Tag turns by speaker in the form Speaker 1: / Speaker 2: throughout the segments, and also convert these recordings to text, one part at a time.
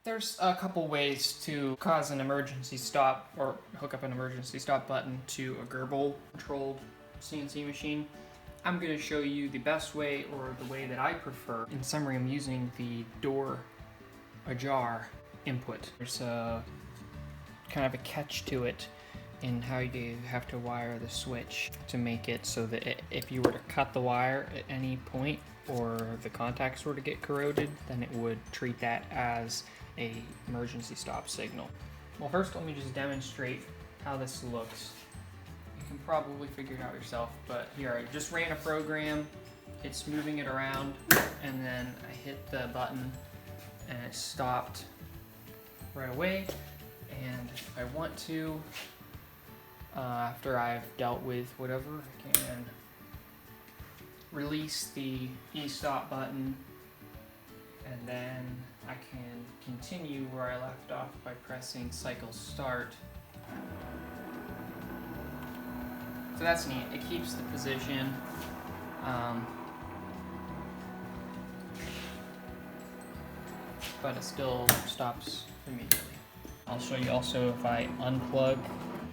Speaker 1: There's a couple ways to cause an emergency stop or hook up an emergency stop button to a GRBL controlled CNC machine. I'm going to show you the best way, or the way that I prefer. In summary, I'm using the door ajar input. There's a kind of a catch to it in how you have to wire the switch to make it so that if you were to cut the wire at any point or the contacts were to get corroded, then it would treat that as a emergency stop signal. Well, first let me just demonstrate how this looks. You can probably figure it out yourself, but here I just ran a program. It's moving it around, and then I hit the button and it stopped right away. And if I want to, after I've dealt with whatever, I can release the e-stop button, and then I can continue where I left off by pressing cycle start. So that's neat. It keeps the position. But it still stops immediately. I'll show you also if I unplug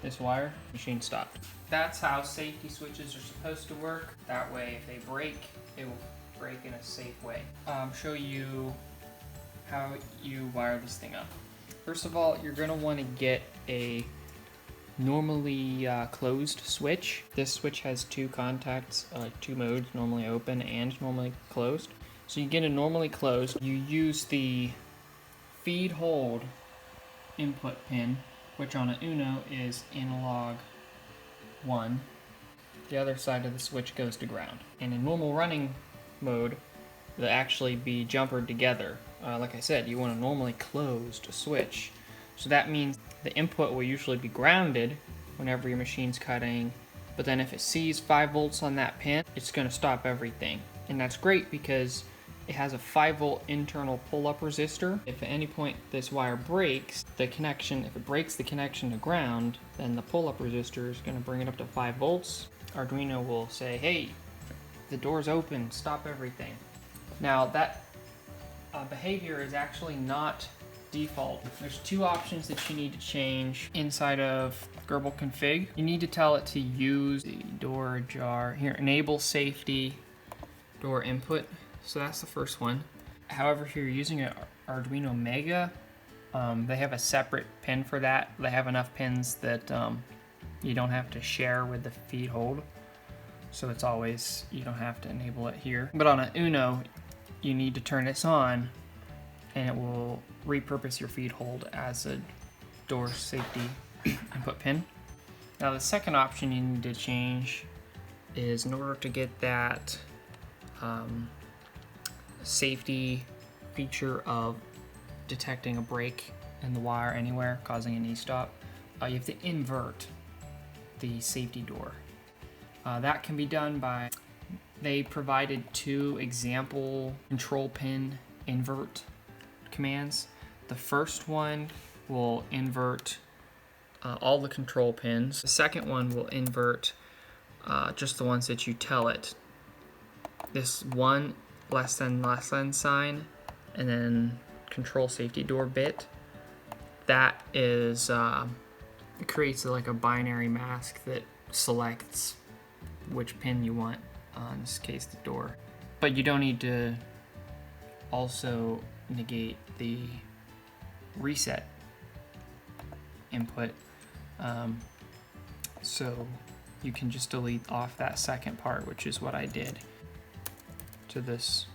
Speaker 1: this wire, machine stopped. That's how safety switches are supposed to work. That way, if they break, it will break in a safe way. Show you how you wire this thing up. First of all, you're gonna want to get a normally closed switch. This switch has two contacts, two modes, normally open and normally closed. So you get a normally closed. You use the feed hold input pin, which on an Uno is analog 1. The other side of the switch goes to ground. And in normal running mode, they'll actually be jumpered together. Like I said, you want a normally closed switch. So that means the input will usually be grounded whenever your machine's cutting, but then if it sees 5 volts on that pin, it's going to stop everything. And that's great because it has a 5 volt internal pull-up resistor. If at any point this wire breaks the connection, if it breaks the connection to ground, then the pull-up resistor is going to bring it up to 5 volts. Arduino will say, hey, the door's open, stop everything. Now that behavior is actually not default. There's two options that you need to change inside of GRBL config. You need to tell it to use the door ajar. Here, enable safety door input. So that's the first one. However, if you're using an Arduino Mega, they have a separate pin for that. They have enough pins that you don't have to share with the feed hold. So it's always, you don't have to enable it here. But on an Uno, you need to turn this on and it will repurpose your feed hold as a door safety input pin. Now the second option you need to change is, in order to get that safety feature of detecting a break in the wire anywhere, causing an e-stop, you have to invert the safety door. That can be done by, they provided 2 example control pin invert commands. The first one will invert all the control pins. The second one will invert just the ones that you tell it. This one less than sign, and then control safety door bit. That is, it creates like a binary mask that selects which pin you want, in this case the door. But you don't need to also negate the reset input, so you can just delete off that second part, which is what I did to this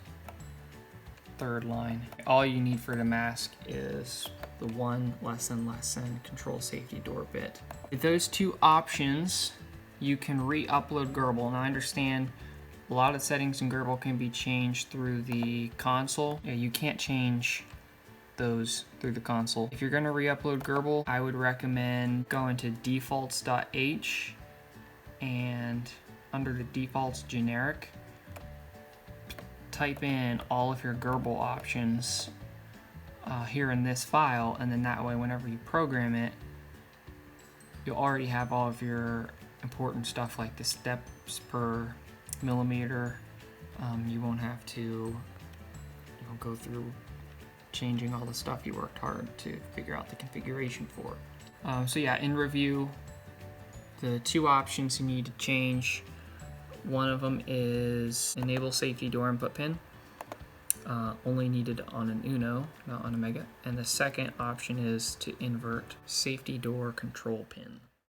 Speaker 1: third line. All you need for the mask is the one less than control safety door bit. With those 2 options, you can re-upload GRBL. Now I understand a lot of settings in GRBL can be changed through the console. Yeah, you can't change those through the console. If you're gonna re-upload GRBL, I would recommend going to defaults.h, and under the defaults generic, type in all of your GRBL options here in this file, and then that way whenever you program it, you'll already have all of your important stuff like the steps per millimeter. You won't have to go through changing all the stuff you worked hard to figure out the configuration for. So yeah, in review, the two options you need to change, one of them is enable safety door input pin, only needed on an Uno, not on a Mega. And the second option is to invert safety door control pin.